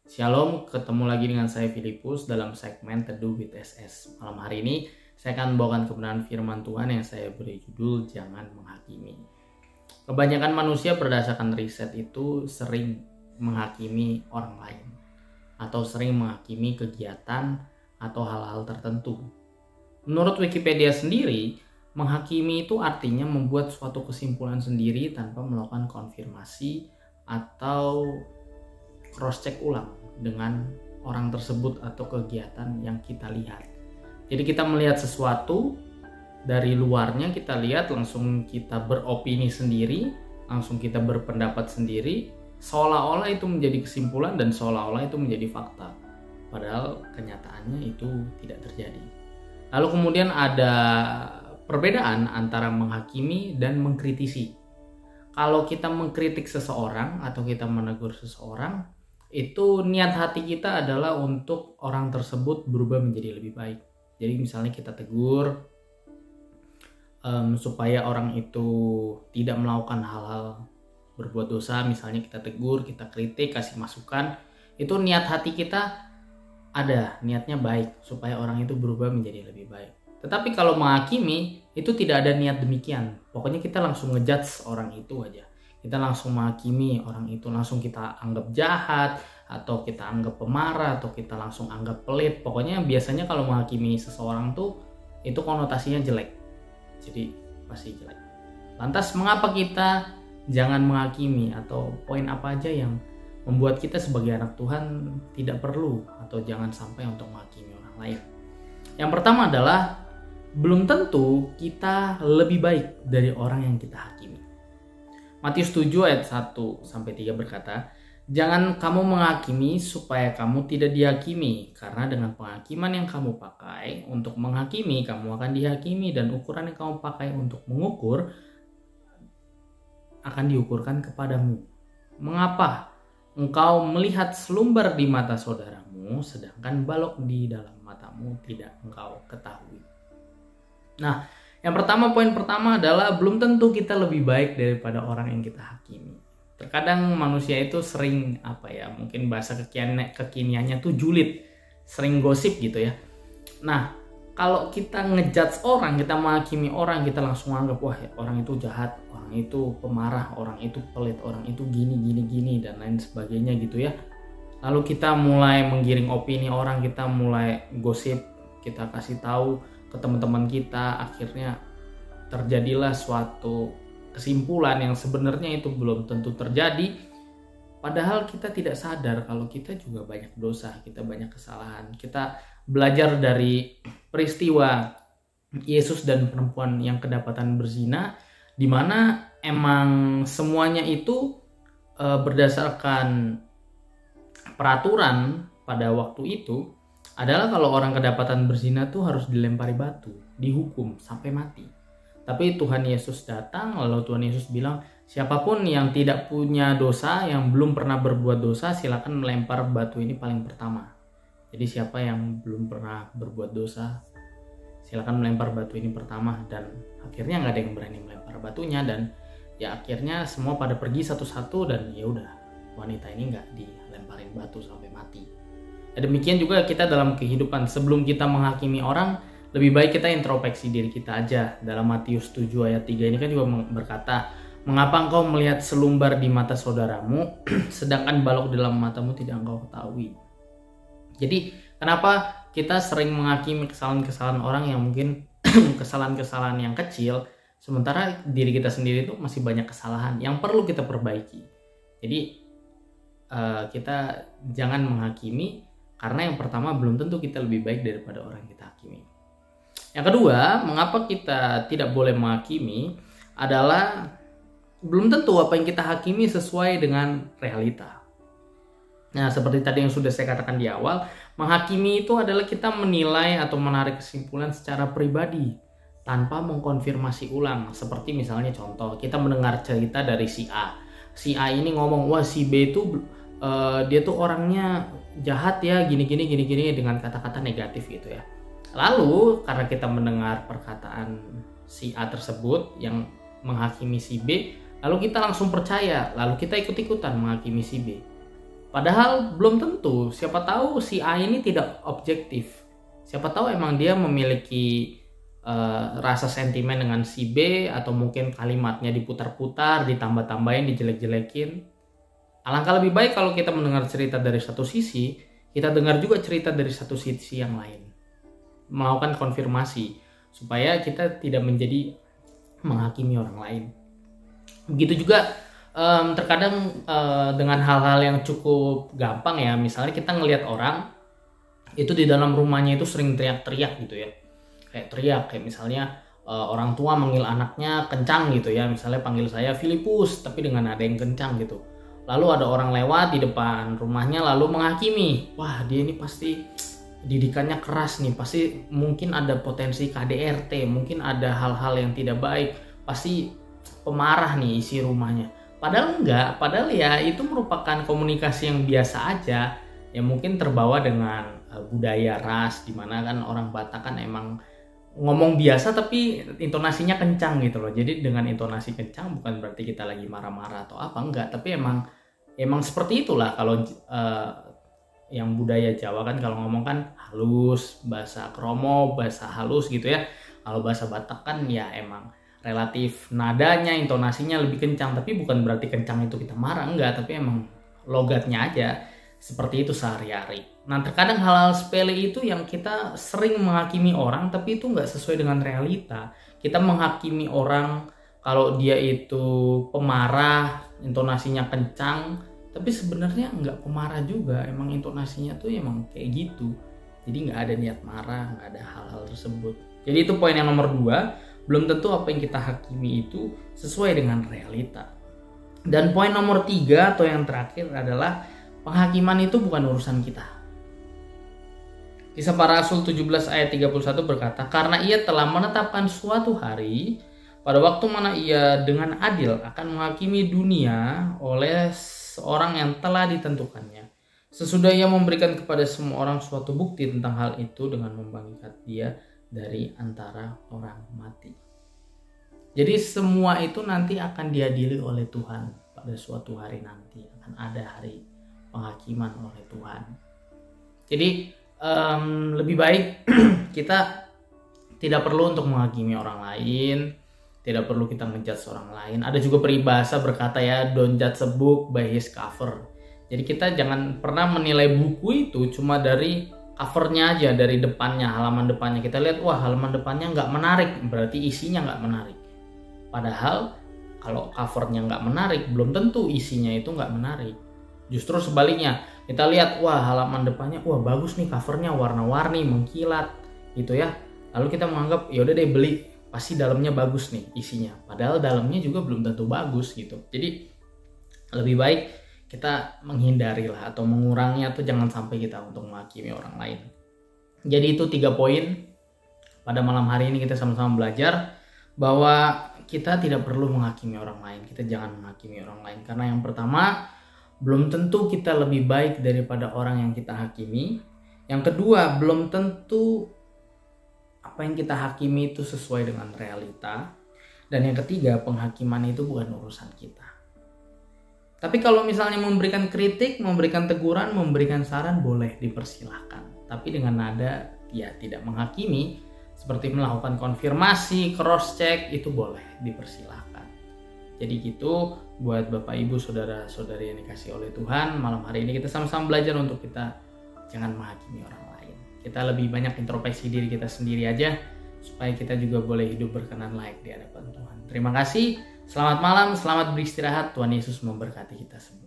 Shalom, ketemu lagi dengan saya Filipus dalam segmen Teduh with SS. Malam hari ini saya akan membawakan kebenaran firman Tuhan yang saya beri judul Jangan Menghakimi. Kebanyakan manusia berdasarkan riset itu sering menghakimi orang lain atau sering menghakimi kegiatan atau hal-hal tertentu. Menurut Wikipedia sendiri, menghakimi itu artinya membuat suatu kesimpulan sendiri tanpa melakukan konfirmasi atau cross-check ulang dengan orang tersebut atau kegiatan yang kita lihat. Jadi kita melihat sesuatu dari luarnya, kita lihat langsung kita beropini sendiri, langsung kita berpendapat sendiri, seolah-olah itu menjadi kesimpulan dan seolah-olah itu menjadi fakta. Padahal kenyataannya itu tidak terjadi. Lalu kemudian ada perbedaan antara menghakimi dan mengkritisi. Kalau kita mengkritik seseorang atau kita menegur seseorang, itu niat hati kita adalah untuk orang tersebut berubah menjadi lebih baik. Jadi misalnya kita tegur supaya orang itu tidak melakukan hal-hal berbuat dosa, misalnya kita tegur, kita kritik, kasih masukan, itu niat hati kita ada, niatnya baik supaya orang itu berubah menjadi lebih baik. Tetapi kalau menghakimi itu tidak ada niat demikian. Pokoknya kita langsung ngejudge orang itu aja. Kita langsung menghakimi orang itu, langsung kita anggap jahat, atau kita anggap pemarah, atau kita langsung anggap pelit. Pokoknya biasanya kalau menghakimi seseorang tuh itu konotasinya jelek. Jadi pasti jelek. Lantas mengapa kita jangan menghakimi, atau poin apa aja yang membuat kita sebagai anak Tuhan tidak perlu atau jangan sampai untuk menghakimi orang lain? Yang pertama adalah belum tentu kita lebih baik dari orang yang kita hakimi. Matius 7 ayat 1-3 berkata, "Jangan kamu menghakimi supaya kamu tidak dihakimi, karena dengan penghakiman yang kamu pakai untuk menghakimi, kamu akan dihakimi, dan ukuran yang kamu pakai untuk mengukur akan diukurkan kepadamu. Mengapa engkau melihat selumbar di mata saudaramu, sedangkan balok di dalam matamu tidak engkau ketahui?" Nah, poin pertama adalah belum tentu kita lebih baik daripada orang yang kita hakimi. Terkadang manusia itu sering mungkin bahasa kekiniannya tuh julid, sering gosip gitu ya. Nah, kalau kita ngejudge orang, kita menghakimi orang, kita langsung anggap wah orang itu jahat, orang itu pemarah, orang itu pelit, orang itu gini dan lain sebagainya gitu ya. Lalu kita mulai menggiring opini orang, kita mulai gosip, kita kasih tahu ke teman-teman kita, akhirnya terjadilah suatu kesimpulan yang sebenarnya itu belum tentu terjadi, padahal kita tidak sadar kalau kita juga banyak dosa, kita banyak kesalahan. Kita belajar dari peristiwa Yesus dan perempuan yang kedapatan berzina, di mana emang semuanya itu berdasarkan peraturan pada waktu itu adalah kalau orang kedapatan berzina tuh harus dilempari batu, dihukum sampai mati. Tapi Tuhan Yesus datang, lalu Tuhan Yesus bilang, siapapun yang tidak punya dosa, yang belum pernah berbuat dosa, silakan melempar batu ini paling pertama. Jadi siapa yang belum pernah berbuat dosa, silakan melempar batu ini pertama. Dan akhirnya nggak ada yang berani melempar batunya, dan ya akhirnya semua pada pergi satu-satu, dan ya udah, wanita ini nggak dilemparin batu sampai mati. Demikian juga kita dalam kehidupan, sebelum kita menghakimi orang, lebih baik kita introspeksi diri kita aja. Dalam Matius 7 ayat 3 ini kan juga berkata, "Mengapa engkau melihat selumbar di mata saudaramu, sedangkan balok di dalam matamu tidak engkau ketahui?" Jadi kenapa kita sering menghakimi kesalahan-kesalahan orang yang mungkin kesalahan-kesalahan yang kecil, sementara diri kita sendiri itu masih banyak kesalahan yang perlu kita perbaiki. Jadi kita jangan menghakimi, karena yang pertama belum tentu kita lebih baik daripada orang yang kita hakimi. Yang kedua, mengapa kita tidak boleh menghakimi adalah belum tentu apa yang kita hakimi sesuai dengan realita. Nah, seperti tadi yang sudah saya katakan di awal, menghakimi itu adalah kita menilai atau menarik kesimpulan secara pribadi tanpa mengkonfirmasi ulang. Seperti misalnya contoh, kita mendengar cerita dari si A. Si A ini ngomong, wah si B itu dia tuh orangnya jahat ya, gini dengan kata-kata negatif gitu ya. Lalu karena kita mendengar perkataan si A tersebut yang menghakimi si B, lalu kita langsung percaya, lalu kita ikut-ikutan menghakimi si B. Padahal belum tentu, siapa tahu si A ini tidak objektif. Siapa tahu emang dia memiliki rasa sentimen dengan si B, atau mungkin kalimatnya diputar-putar, ditambah-tambahin, dijelek-jelekin. Alangkah lebih baik kalau kita mendengar cerita dari satu sisi, kita dengar juga cerita dari satu sisi yang lain. Melakukan konfirmasi supaya kita tidak menjadi menghakimi orang lain. Begitu juga terkadang dengan hal-hal yang cukup gampang ya, misalnya kita ngelihat orang itu di dalam rumahnya itu sering teriak-teriak gitu ya, kayak teriak, kayak misalnya orang tua manggil anaknya kencang gitu ya, misalnya panggil saya Filipus tapi dengan nada yang kencang gitu, lalu ada orang lewat di depan rumahnya lalu menghakimi, wah dia ini pasti didikannya keras nih, pasti mungkin ada potensi KDRT, mungkin ada hal-hal yang tidak baik, pasti pemarah nih isi rumahnya. Padahal enggak, padahal ya itu merupakan komunikasi yang biasa aja, yang mungkin terbawa dengan budaya ras, dimana kan orang Batak kan emang ngomong biasa tapi intonasinya kencang gitu loh. Jadi dengan intonasi kencang bukan berarti kita lagi marah-marah atau apa, enggak, tapi emang seperti itulah kalau yang budaya Jawa kan kalau ngomong kan halus, bahasa kromo, bahasa halus gitu ya. Kalau bahasa Batak kan ya emang relatif nadanya, intonasinya lebih kencang, tapi bukan berarti kencang itu kita marah, enggak, tapi emang logatnya aja seperti itu sehari-hari. Nah, terkadang hal-hal sepele itu yang kita sering menghakimi orang, tapi itu nggak sesuai dengan realita. Kita menghakimi orang kalau dia itu pemarah, intonasinya kencang, tapi sebenarnya nggak pemarah juga, emang intonasinya tuh emang kayak gitu. Jadi nggak ada niat marah, nggak ada hal-hal tersebut. Jadi itu poin yang nomor 2, belum tentu apa yang kita hakimi itu sesuai dengan realita. Dan poin nomor 3 atau yang terakhir adalah penghakiman itu bukan urusan kita. Kisah Para Rasul 17 ayat 31 berkata, karena ia telah menetapkan suatu hari pada waktu mana ia dengan adil akan menghakimi dunia oleh seorang yang telah ditentukannya. Sesudah ia memberikan kepada semua orang suatu bukti tentang hal itu dengan membangkitkan dia dari antara orang mati. Jadi semua itu nanti akan diadili oleh Tuhan pada suatu hari nanti. Akan ada hari penghakiman oleh Tuhan. Jadi lebih baik kita tidak perlu untuk menghakimi orang lain, tidak perlu kita menjudge orang lain. Ada juga peribahasa berkata ya, don't judge a book by his cover. Jadi kita jangan pernah menilai buku itu cuma dari covernya aja, dari depannya, halaman depannya. Kita lihat, wah halaman depannya nggak menarik, berarti isinya nggak menarik. Padahal kalau covernya nggak menarik, belum tentu isinya itu nggak menarik. Justru sebaliknya, kita lihat, wah halaman depannya, wah bagus nih covernya, warna-warni, mengkilat gitu ya. Lalu kita menganggap, ya udah deh beli, pasti dalamnya bagus nih isinya. Padahal dalamnya juga belum tentu bagus gitu. Jadi lebih baik kita menghindari lah atau mengurangi, atau jangan sampai kita untuk menghakimi orang lain. Jadi itu 3 poin pada malam hari ini kita sama-sama belajar bahwa kita tidak perlu menghakimi orang lain. Kita jangan menghakimi orang lain karena yang pertama, belum tentu kita lebih baik daripada orang yang kita hakimi. Yang kedua, belum tentu apa yang kita hakimi itu sesuai dengan realita. Dan yang ketiga, penghakiman itu bukan urusan kita. Tapi kalau misalnya memberikan kritik, memberikan teguran, memberikan saran, boleh, dipersilahkan. Tapi dengan nada ya tidak menghakimi, seperti melakukan konfirmasi, cross check, itu boleh, dipersilahkan. Jadi gitu buat Bapak Ibu saudara-saudari yang dikasih oleh Tuhan, malam hari ini kita sama-sama belajar untuk kita jangan menghakimi orang lain. Kita lebih banyak introspeksi diri kita sendiri aja supaya kita juga boleh hidup berkenan layak di hadapan Tuhan. Terima kasih, selamat malam, selamat beristirahat, Tuhan Yesus memberkati kita semua.